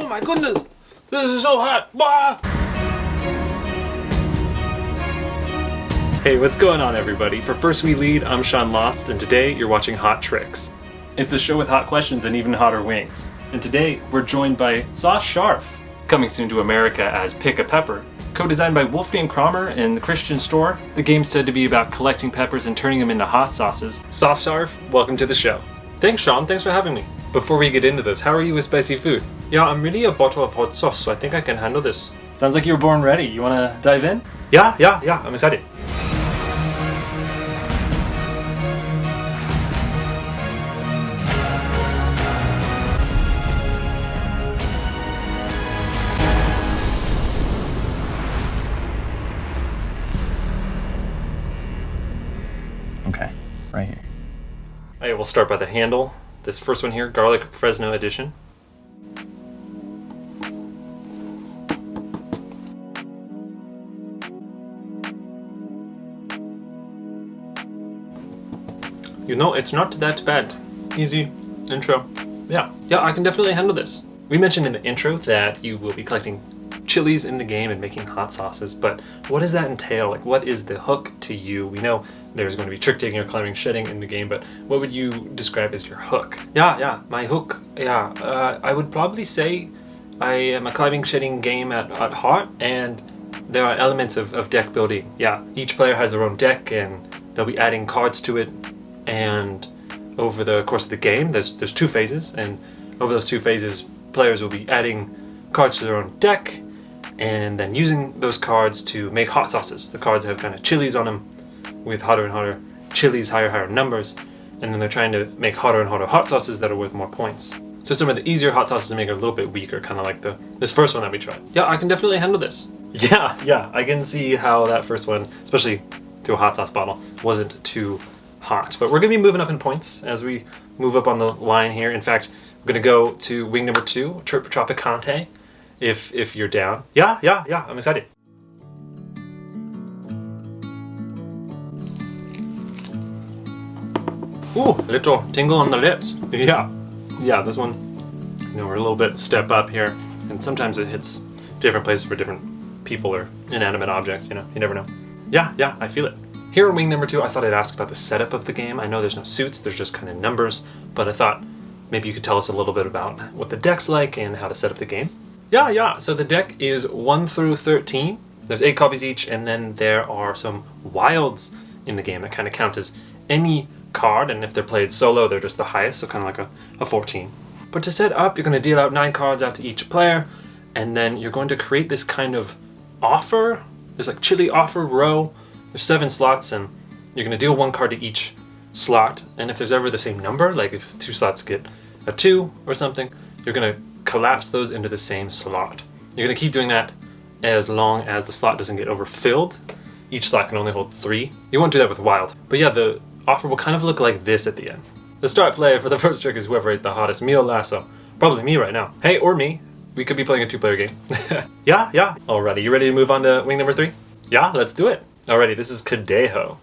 my goodness! This is so hot! Bah! Hey, what's going on everybody? For First We Lead, I'm Sean Lost, and today you're watching Hot Tricks. It's a show with hot questions and even hotter wings. And today we're joined by Sauscharf, coming soon to America as Pick a Pepper. Co-designed by Wolfgang Kramer in the Christian Store, the game's said to be about collecting peppers and turning them into hot sauces. Sauscharf, welcome to the show. Thanks Sean, thanks for having me. Before we get into this, how are you with spicy food? Yeah, I'm really a bottle of hot sauce, so I think I can handle this. Sounds like you were born ready. You wanna dive in? Yeah, I'm excited. Okay, right here. Alright, we'll start by the handle. This first one here, Garlic Fresno Edition. You know, it's not that bad. Easy intro. Yeah, I can definitely handle this. We mentioned in the intro that you will be collecting chilies in the game and making hot sauces, but what does that entail? Like, what is the hook to you? We know there's going to be trick taking or climbing shedding in the game, but what would you describe as your hook? Yeah, my hook, I would probably say I am a climbing shedding game at heart, and there are elements of deck building. Yeah, each player has their own deck, and they'll be adding cards to it, and over the course of the game, there's two phases, and over those two phases, players will be adding cards to their own deck, and then using those cards to make hot sauces. The cards have kind of chilies on them with hotter and hotter chilies, higher numbers, and then they're trying to make hotter and hotter hot sauces that are worth more points. So some of the easier hot sauces to make are a little bit weaker, kind of like this first one that we tried. Yeah, I can definitely handle this. Yeah, I can see how that first one, especially to a hot sauce bottle, wasn't too hot. But we're going to be moving up in points as we move up on the line here. In fact, we're going to go to wing number 2, Tropicante, if you're down. Yeah, I'm excited. Ooh, a little tingle on the lips. Yeah, this one, we're a little bit step up here, and sometimes it hits different places for different people or inanimate objects, you never know. Yeah, I feel it. Here in wing number 2, I thought I'd ask about the setup of the game. I know there's no suits, there's just kind of numbers, but I thought maybe you could tell us a little bit about what the deck's like and how to set up the game. Yeah, so the deck is 1 through 13. There's 8 copies each, and then there are some wilds in the game that kind of count as any card, and if they're played solo, they're just the highest, so kind of like a 14. But to set up, you're going to deal out 9 cards out to each player, and then you're going to create this kind of offer. There's like chili offer row. There's 7 slots, and you're going to deal 1 card to each slot, and if there's ever the same number, like if 2 slots get a 2 or something, you're going to collapse those into the same slot. You're going to keep doing that as long as the slot doesn't get overfilled. Each slot can only hold 3. You won't do that with wild. But yeah, the offer will kind of look like this at the end. The start player for the first trick is whoever ate the hottest meal last, so probably me right now. Hey, or me. We could be playing a 2-player game. Yeah. Alrighty, you ready to move on to wing number 3? Yeah, let's do it. Alrighty, this is Cadejo.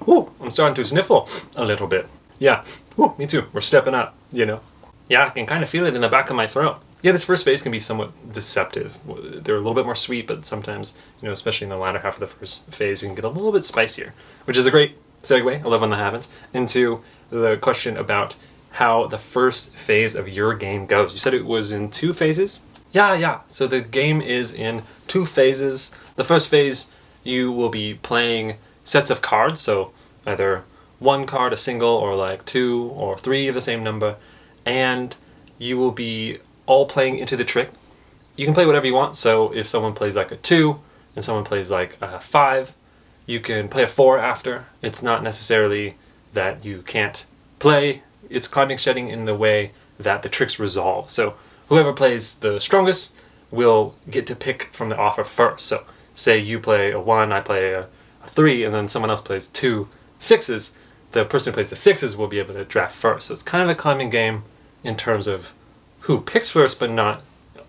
Ooh, I'm starting to sniffle a little bit. Yeah, ooh, me too. We're stepping up, Yeah, I can kind of feel it in the back of my throat. Yeah, this first phase can be somewhat deceptive. They're a little bit more sweet, but sometimes, especially in the latter half of the first phase, you can get a little bit spicier, which is a great segue, I love when that happens, into the question about how the first phase of your game goes. You said it was in 2 phases? Yeah. So the game is in 2 phases. The first phase, you will be playing sets of cards, so either 1 card, a single, or like 2 or 3 of the same number, and you will be all playing into the trick. You can play whatever you want, so if someone plays like a 2 and someone plays like a 5, you can play a 4 after. It's not necessarily that you can't play. It's climbing shedding in the way that the tricks resolve. So whoever plays the strongest will get to pick from the offer first. So say you play a 1, I play a 3, and then someone else plays 2 6s. The person who plays the 6s will be able to draft first. So it's kind of a climbing game in terms of who picks first, but not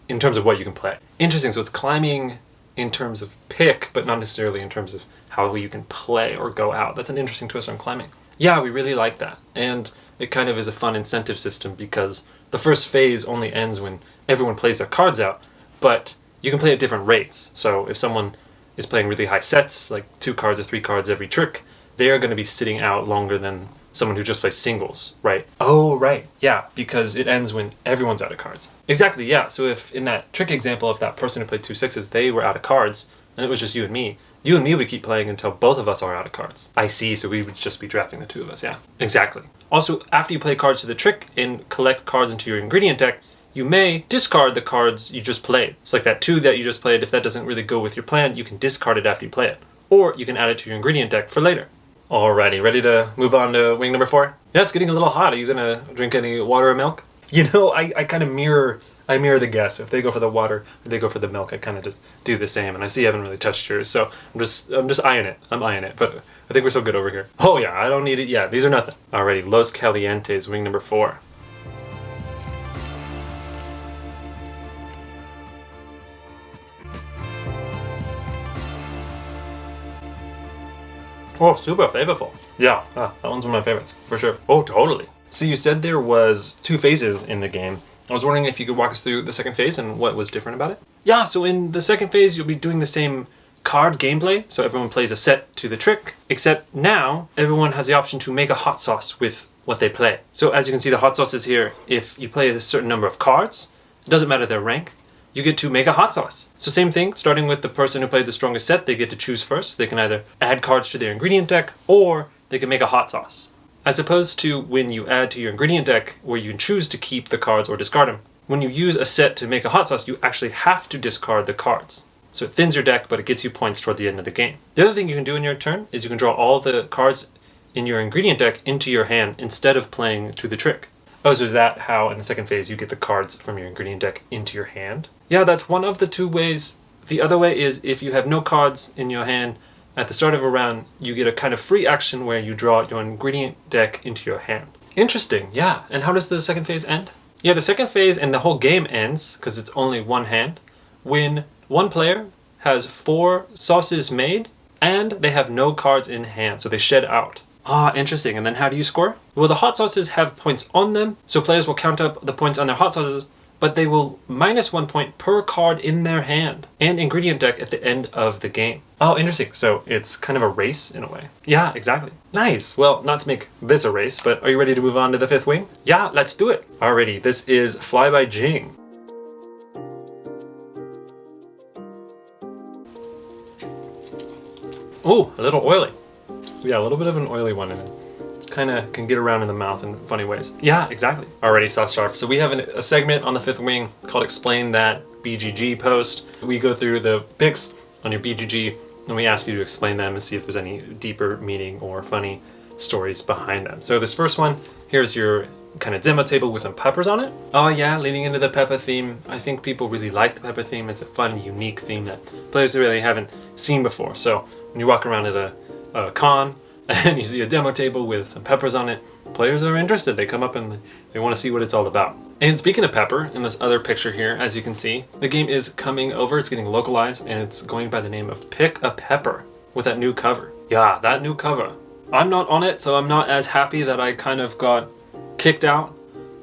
in terms of what you can play. Interesting, so it's climbing in terms of pick, but not necessarily in terms of how you can play or go out. That's an interesting twist on climbing. Yeah, we really like that. And it kind of is a fun incentive system because the first phase only ends when everyone plays their cards out, but you can play at different rates. So if someone is playing really high sets, like 2 cards or 3 cards every trick, they are going to be sitting out longer than someone who just plays singles, right? Oh, right. Yeah, because it ends when everyone's out of cards. Exactly, yeah. So if in that trick example, if that person who played 2 6s, they were out of cards, and it was just you and me would keep playing until both of us are out of cards. I see, so we would just be drafting the 2 of us, yeah. Exactly. Also, after you play cards to the trick and collect cards into your ingredient deck, you may discard the cards you just played. So like that 2 that you just played, if that doesn't really go with your plan, you can discard it after you play it. Or you can add it to your ingredient deck for later. Alrighty, ready to move on to wing number 4? Yeah, it's getting a little hot. Are you gonna drink any water or milk? You know, I kind of mirror the guests. If they go for the water or they go for the milk, I kind of just do the same. And I see you haven't really touched yours, so I'm just eyeing it. I'm eyeing it, but I think we're so good over here. Oh yeah, I don't need it. Yeah, these are nothing. Alrighty, Los Calientes, wing number 4. Oh, super flavorful. Yeah, that one's one of my favorites, for sure. Oh, totally. So you said there was 2 phases in the game. I was wondering if you could walk us through the second phase and what was different about it? Yeah, so in the second phase, you'll be doing the same card gameplay. So everyone plays a set to the trick, except now everyone has the option to make a hot sauce with what they play. So as you can see, the hot sauce is here. If you play a certain number of cards, it doesn't matter their rank, you get to make a hot sauce. So same thing, starting with the person who played the strongest set, they get to choose first. They can either add cards to their ingredient deck, or they can make a hot sauce. As opposed to when you add to your ingredient deck, where you can choose to keep the cards or discard them. When you use a set to make a hot sauce, you actually have to discard the cards. So it thins your deck, but it gets you points toward the end of the game. The other thing you can do in your turn is you can draw all the cards in your ingredient deck into your hand instead of playing to the trick. Oh, so is that how in the second phase you get the cards from your ingredient deck into your hand? Yeah, that's one of the 2 ways. The other way is if you have no cards in your hand at the start of a round, you get a kind of free action where you draw your ingredient deck into your hand. Interesting, yeah. And how does the second phase end? Yeah, the second phase and the whole game ends, because it's only one hand, when one player has 4 sauces made and they have no cards in hand, so they shed out. Ah, interesting. And then how do you score? Well, the hot sauces have points on them, so players will count up the points on their hot sauces, but they will minus 1 point per card in their hand and ingredient deck at the end of the game. Oh, interesting. So it's kind of a race in a way. Yeah, exactly. Nice. Well, not to make this a race, but are you ready to move on to the 5th wing? Yeah, let's do it. Alrighty, this is Fly by Jing. Oh, a little oily. Yeah, a little bit of an oily one in it. Kind of can get around in the mouth in funny ways. Yeah, exactly. Alrighty, Sauscharf. So we have a segment on the 5th wing called Explain That BGG Post. We go through the picks on your BGG and we ask you to explain them and see if there's any deeper meaning or funny stories behind them. So this first one, here's your kind of demo table with some peppers on it. Oh yeah, leaning into the pepper theme. I think people really like the pepper theme. It's a fun, unique theme that players really haven't seen before. So when you walk around at a con, and you see a demo table with some peppers on it, players are interested. They come up and they want to see what it's all about. And speaking of pepper, in this other picture here, as you can see, the game is coming over, it's getting localized, and it's going by the name of Pick a Pepper with that new cover. Yeah, that new cover. I'm not on it, so I'm not as happy that I kind of got kicked out,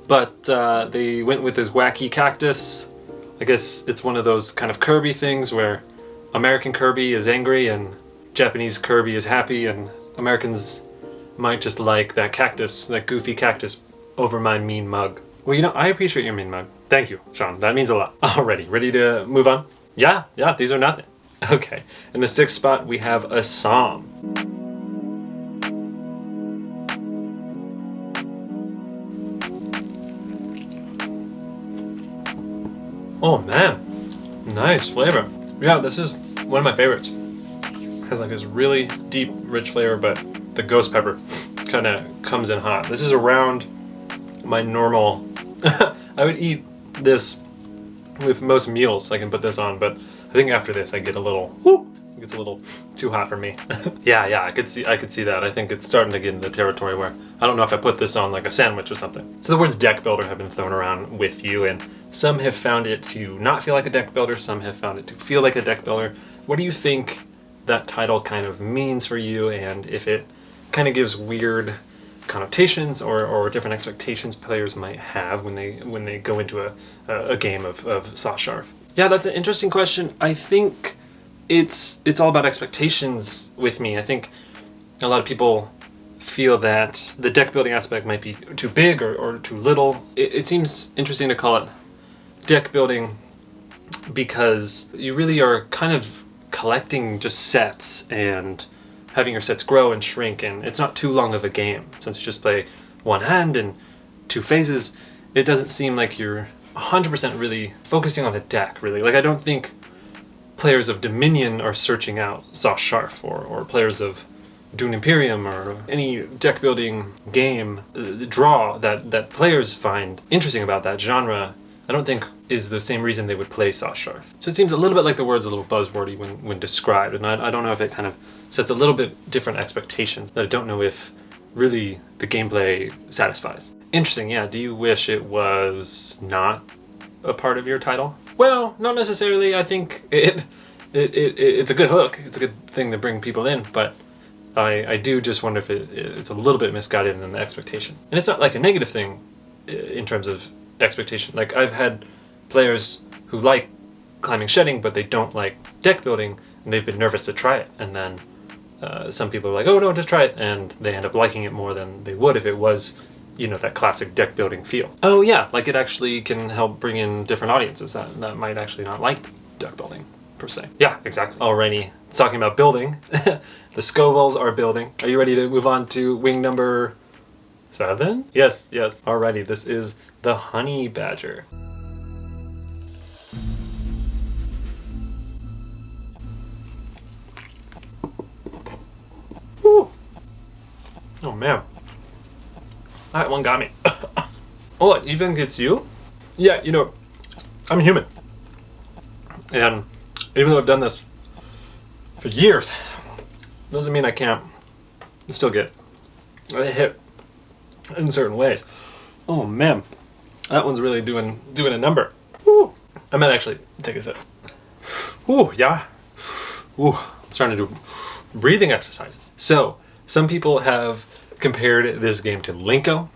but they went with this wacky cactus. I guess it's one of those kind of Kirby things where American Kirby is angry and Japanese Kirby is happy, and Americans might just like that cactus, that goofy cactus, over my mean mug. Well, you know, I appreciate your mean mug. Thank you, Sean. That means a lot. Alrighty, ready to move on? Yeah, these are nothing. Okay, in the 6th spot, we have Assam. Oh man, nice flavor. Yeah, this is one of my favorites. Has like this really deep, rich flavor, but the ghost pepper kind of comes in hot. This is around my normal. I would eat this with most meals. I can put this on, but I think after this I get a little It gets a little too hot for me. Yeah, I could see that. I think it's starting to get into the territory where I don't know if I put this on like a sandwich or something. So the words deck builder have been thrown around with you, and some have found it to not feel like a deck builder, some have found it to feel like a deck builder. What do you think that title kind of means for you, and if it kind of gives weird connotations or different expectations players might have when they go into a game of Sauscharf? Yeah, that's an interesting question. I think it's all about expectations with me. I think a lot of people feel that the deck building aspect might be too big or too little. It seems interesting to call it deck building because you really are kind of collecting just sets and having your sets grow and shrink, and it's not too long of a game. Since you just play one hand and 2 phases, it doesn't seem like you're 100% really focusing on the deck, really. Like, I don't think players of Dominion are searching out Sauscharf, or players of Dune Imperium or any deck building game. The draw that players find interesting about that genre, I don't think is the same reason they would play Sauscharf. So it seems a little bit like the word's a little buzzwordy when described, and I don't know if it kind of sets a little bit different expectations that I don't know if really the gameplay satisfies. Interesting, yeah. Do you wish it was not a part of your title? Well, not necessarily. I think it's a good hook. It's a good thing to bring people in, but I do just wonder if it's a little bit misguided in the expectation. And it's not like a negative thing in terms of expectation. Like, I've had players who like climbing shedding, but they don't like deck building, and they've been nervous to try it. And then some people are like, oh no, just try it, and they end up liking it more than they would if it was, you know, that classic deck building feel. Oh yeah, like it actually can help bring in different audiences that might actually not like deck building per se. Yeah, exactly. Alrighty, talking about building, the Scovilles are building. Are you ready to move on to wing number 7? Yes. Alrighty, this is the Honey Badger. Woo. Oh man, that one got me. Oh, it even gets you? Yeah, you know, I'm human. And even though I've done this for years, doesn't mean I can't still get hit in certain ways. Oh man, that one's really doing a number. Woo. I might actually take a sip. Ooh, yeah. Ooh, I'm starting to do breathing exercises. So, some people have compared this game to Linko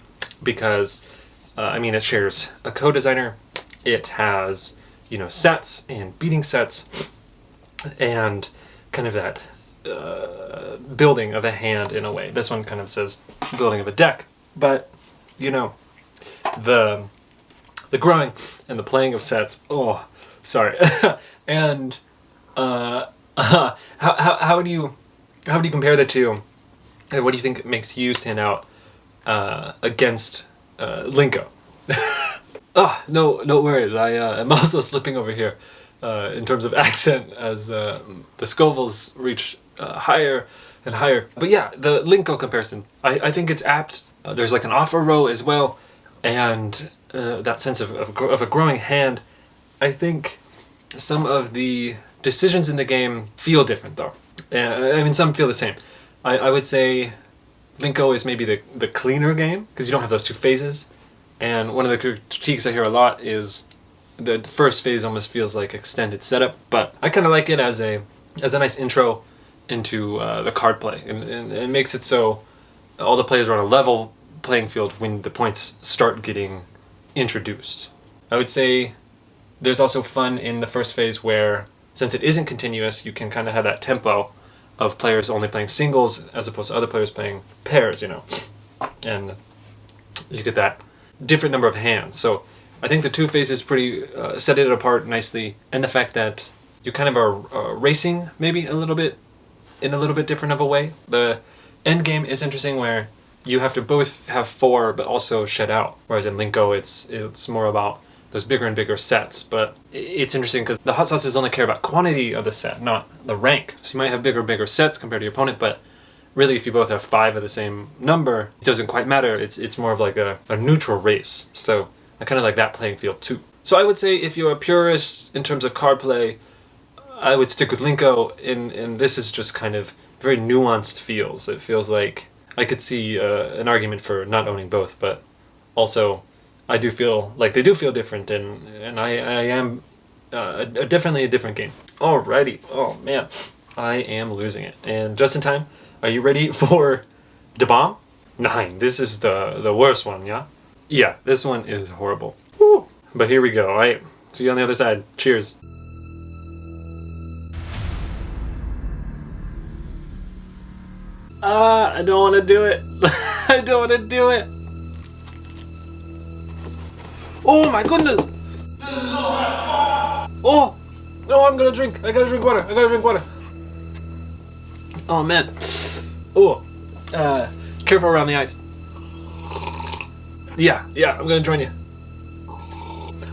because, I mean, it shares a co-designer. It has, you know, sets and beating sets and kind of that building of a hand in a way. This one kind of says building of a deck, but, you know, the growing and the playing of sets. Oh, sorry. And how do you compare the two? And what do you think makes you stand out against Linko? Oh, no worries. I'm also slipping over here in terms of accent as the Scovilles reach higher and higher. But yeah, the Linko comparison, I think it's apt. There's like an offer row as well, and that sense of a growing hand. I think some of the decisions in the game feel different though. I mean, some feel the same. I would say Linko is maybe the cleaner game because you don't have those 2 phases. And one of the critiques I hear a lot is the first phase almost feels like extended setup, but I kind of like it as a nice intro into the card play, and it makes it so all the players are on a level playing field when the points start getting introduced. I would say there's also fun in the first phase where, since it isn't continuous, you can kind of have that tempo of players only playing singles as opposed to other players playing pairs, you know, and you get that different number of hands. So I think the 2 phases pretty set it apart nicely, and the fact that you kind of are racing maybe a little bit in a little bit different of a way. The end game is interesting where you have to both have 4 but also shed out, whereas in Linko it's more about those bigger and bigger sets. But it's interesting because the hot sauces only care about quantity of the set, not the rank. So you might have bigger and bigger sets compared to your opponent, but really if you both have 5 of the same number, it doesn't quite matter. It's more of like a neutral race. So I kind of like that playing field too. So I would say if you're a purist in terms of card play, I would stick with Linko, and this is just kind of very nuanced feels. It feels like I could see an argument for not owning both, but also I do feel like they do feel different, and I am definitely a different game. Alrighty, oh man, I am losing it. And just in time, are you ready for the bomb? 9. This is the worst one, yeah? Yeah, this one is horrible. Woo. But here we go, alright? See you on the other side. Cheers. I don't want to do it. I don't want to do it. Oh my goodness. This is so hot. Oh, no, I'm gonna drink. I gotta drink water. I gotta drink water. Oh man. Oh, careful around the ice. Yeah, I'm gonna join you.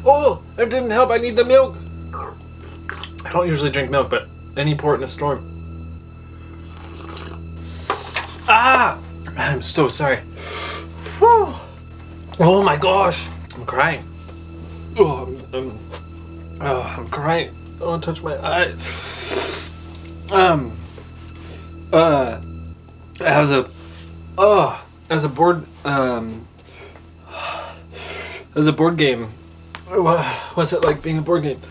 Oh, that didn't help. I need the milk. I don't usually drink milk, but any port in a storm. Ah! I'm so sorry. Whew. Oh my gosh! I'm crying. Oh, I'm crying. I want to touch my eye. As a board game, what's it like being a board game?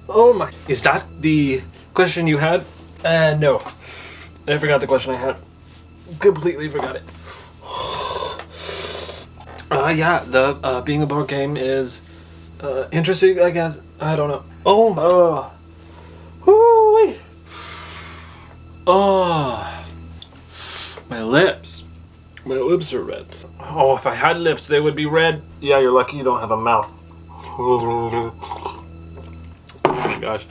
Oh my! Is that the question you had? No. I forgot the question I had. Completely forgot it. Yeah, the being a board game is interesting, I guess. I don't know. Oh, woo-wee. Oh, my lips. My lips are red. Oh, if I had lips, they would be red. Yeah, you're lucky you don't have a mouth. Oh my gosh.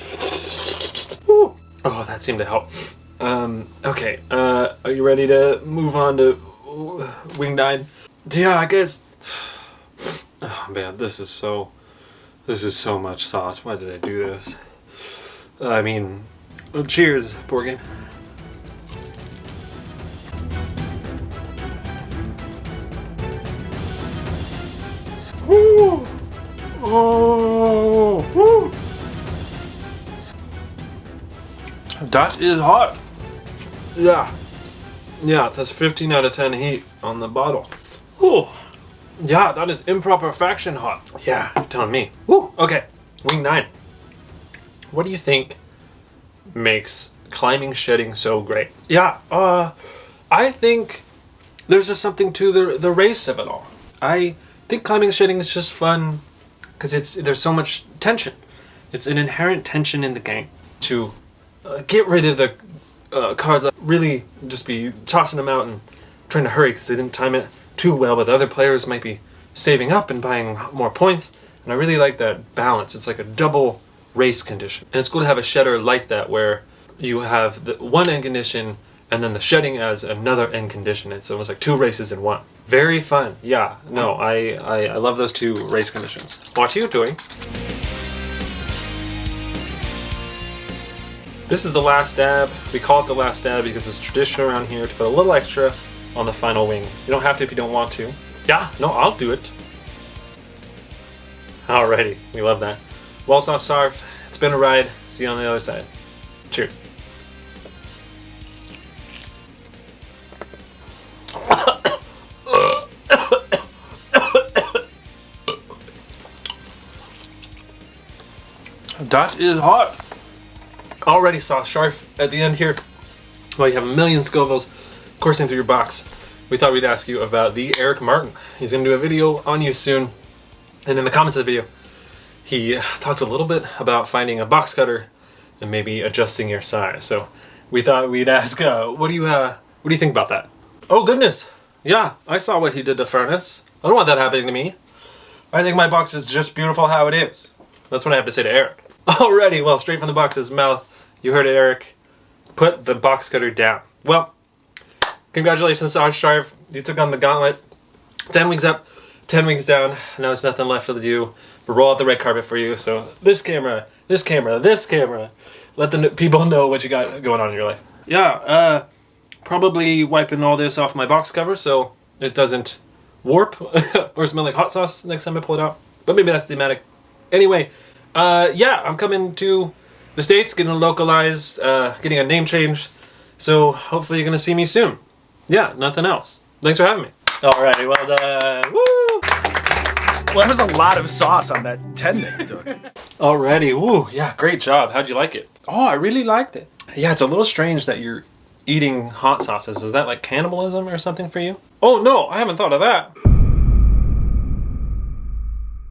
Woo. Oh, that seemed to help. Okay, are you ready to move on to Wing 9? Yeah, I guess. Oh man, this is so much sauce. Why did I do this? I mean, cheers, board game. Woo! Oh, woo! That is hot. Yeah, it says 15 out of 10 heat on the bottle. Ooh. Yeah, that is improper fraction hot. Yeah, you're telling me. Woo. Okay, Wing 9. What do you think makes climbing shedding so great? Yeah, I think there's just something to the race of it all. I think climbing shedding is just fun because there's so much tension. It's an inherent tension in the game to get rid of the cards that really just be tossing them out and trying to hurry because they didn't time it too well, but the other players might be saving up and buying more points, and I really like that balance. It's like a double race condition, and it's cool to have a shedder like that where you have the one end condition and then the shedding as another end condition. It's almost like 2 races in one. Very fun. Yeah, no, I love those 2 race conditions. What are you doing? This is the last dab. We call it the last dab because it's tradition around here to put a little extra on the final wing. You don't have to if you don't want to. Yeah, no, I'll do it. Alrighty, we love that. Well, Sauscharf, it's been a ride. See you on the other side. Cheers. That is hot. Already Sauscharf at the end here. Well, you have a million Scovilles coursing through your box. We thought we'd ask you about the Eric Martin. He's going to do a video on you soon. And in the comments of the video, he talked a little bit about finding a box cutter and maybe adjusting your size. So we thought we'd ask, what do you think about that? Oh goodness, yeah, I saw what he did to Furnace. I don't want that happening to me. I think my box is just beautiful how it is. That's what I have to say to Eric. Alrighty, well, straight from the box's mouth, you heard it, Eric. Put the box cutter down. Well, congratulations, Sauscharf. You took on the gauntlet. 10 wings up, 10 wings down. Now there's nothing left to do but roll out the red carpet for you. So this camera, this camera, this camera. Let the people know what you got going on in your life. Yeah, probably wiping all this off my box cover so it doesn't warp or smell like hot sauce next time I pull it out. But maybe that's thematic. Anyway, yeah, I'm coming to the States, getting localized, getting a name change. So hopefully you're gonna see me soon. Yeah, nothing else. Thanks for having me. Alrighty, well done. Woo! Well, that was a lot of sauce on that 10 that you took. Alrighty, woo, yeah, great job. How'd you like it? Oh, I really liked it. Yeah, it's a little strange that you're eating hot sauces. Is that like cannibalism or something for you? Oh no, I haven't thought of that.